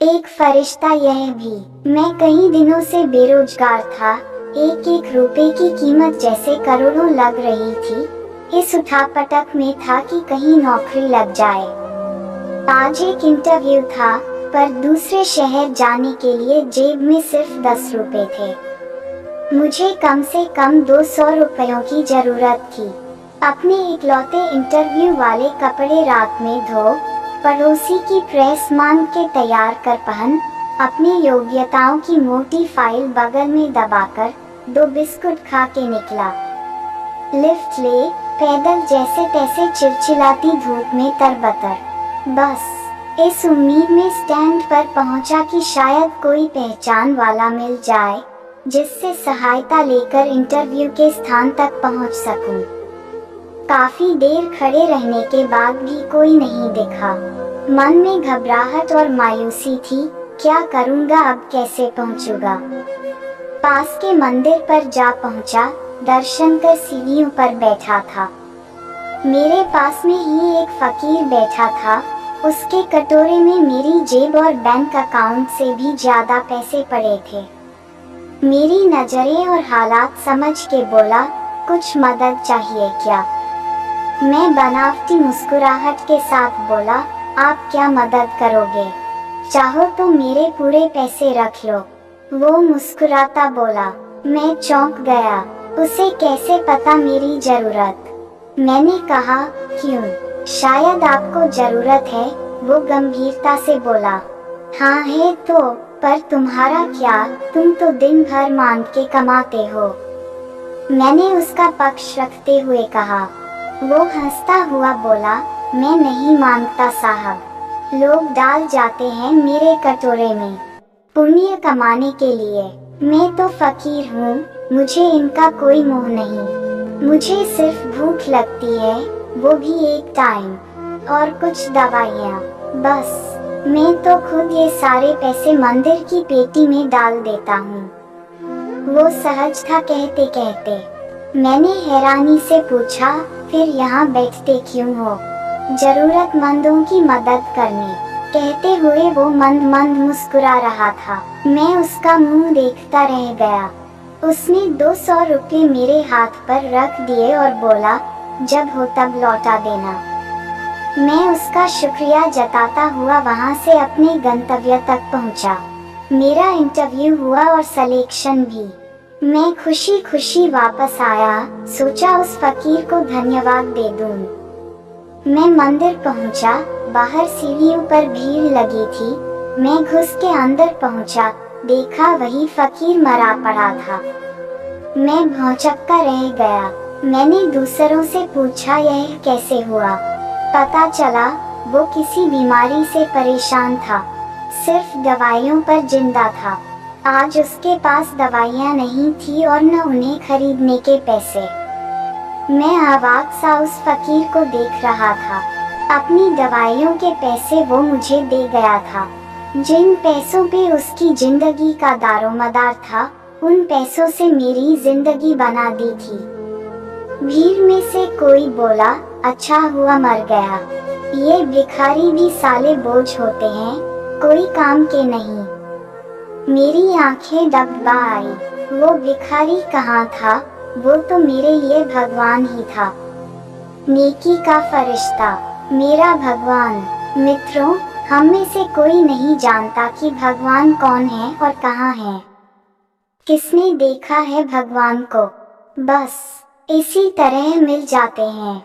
एक फरिश्ता यह भी। मैं कई दिनों से बेरोजगार था। एक एक रुपए की कीमत जैसे करोड़ों लग रही थी। इस उठापटक में था कि कहीं नौकरी लग जाए। आज एक इंटरव्यू था, पर दूसरे शहर जाने के लिए जेब में सिर्फ 10 रुपए थे। मुझे कम से कम 200 रुपयों की जरूरत थी। अपने इकलौते इंटरव्यू वाले कपड़े रात में धो, पड़ोसी की प्रेस मांग के तैयार कर पहन, अपनी योग्यताओं की मोटी फाइल बगल में दबाकर 2 बिस्कुट खा के निकला। लिफ्ट ले, पैदल जैसे तैसे चिलचिलाती धूप में तरबतर। बस इस उम्मीद में स्टैंड पर पहुंचा कि शायद कोई पहचान वाला मिल जाए, जिससे सहायता लेकर इंटरव्यू के स्थान तक पहुंच सकूं। काफी देर खड़े रहने के बाद भी कोई नहीं दिखा। मन में घबराहट और मायूसी थी। क्या करूंगा अब, कैसे पहुंचूंगा? पास के मंदिर पर जा पहुंचा। दर्शन कर सीढ़ियों पर बैठा था। मेरे पास में ही एक फकीर बैठा था। उसके कटोरे में मेरी जेब और बैंक अकाउंट से भी ज्यादा पैसे पड़े थे। मेरी नजरें और हालात समझ के बोला, कुछ मदद चाहिए क्या? मैं बनावटी मुस्कुराहट के साथ बोला, आप क्या मदद करोगे? चाहो तो मेरे पूरे पैसे रख लो। वो मुस्कुराता बोला। मैं चौंक गया। उसे कैसे पता मेरी जरूरत? मैंने कहा, क्यों, शायद आपको जरूरत है। वो गंभीरता से बोला, हाँ है तो, पर तुम्हारा क्या, तुम तो दिन भर मांग के कमाते हो। मैंने उसका पक्ष रखते हुए कहा। वो हंसता हुआ बोला, मैं नहीं मांगता साहब, लोग डाल जाते हैं मेरे कटोरे में पुण्य कमाने के लिए। मैं तो फकीर हूँ, मुझे इनका कोई मोह नहीं। मुझे सिर्फ भूख लगती है, वो भी एक टाइम, और कुछ दवाइयाँ, बस। मैं तो खुद ये सारे पैसे मंदिर की पेटी में डाल देता हूँ। वो सहज था कहते कहते। मैंने हैरानी से पूछा, फिर यहाँ बैठते क्यों हो? जरूरतमंदों की मदद करने, कहते हुए वो मंद मंद मुस्कुरा रहा था। मैं उसका मुंह देखता रह गया। उसने 200 रुपये मेरे हाथ पर रख दिए और बोला, जब हो तब लौटा देना। मैं उसका शुक्रिया जताता हुआ वहां से अपने गंतव्य तक पहुंचा। मेरा इंटरव्यू हुआ और सिलेक्शन भी। मैं खुशी खुशी वापस आया। सोचा उस फकीर को धन्यवाद दे दूं। मैं मंदिर पहुंचा। बाहर सीढ़ियों पर भीड़ लगी थी। मैं घुस के अंदर पहुंचा। देखा वही फकीर मरा पड़ा था। मैं भौंचक्का रह गया। मैंने दूसरों से पूछा, यह कैसे हुआ? पता चला वो किसी बीमारी से परेशान था, सिर्फ दवाइयों पर जिंदा था। आज उसके पास दवाइयाँ नहीं थी और न उन्हें खरीदने के पैसे। मैं अवाक सा उस फकीर को देख रहा था। अपनी दवाइयों के पैसे वो मुझे दे गया था। जिन पैसों पे उसकी जिंदगी का दारोमदार था, उन पैसों से मेरी जिंदगी बना दी थी। भीड़ में से कोई बोला, अच्छा हुआ मर गया। ये भिखारी भी साले बोझ होते हैं, कोई काम के नहीं। मेरी आंखें डगमगा आई। वो भिखारी कहाँ था? वो तो मेरे लिए भगवान ही था। नेकी का फरिश्ता, मेरा भगवान। मित्रों, हम में से कोई नहीं जानता कि भगवान कौन है और कहाँ है। किसने देखा है भगवान को? बस इसी तरह मिल जाते हैं।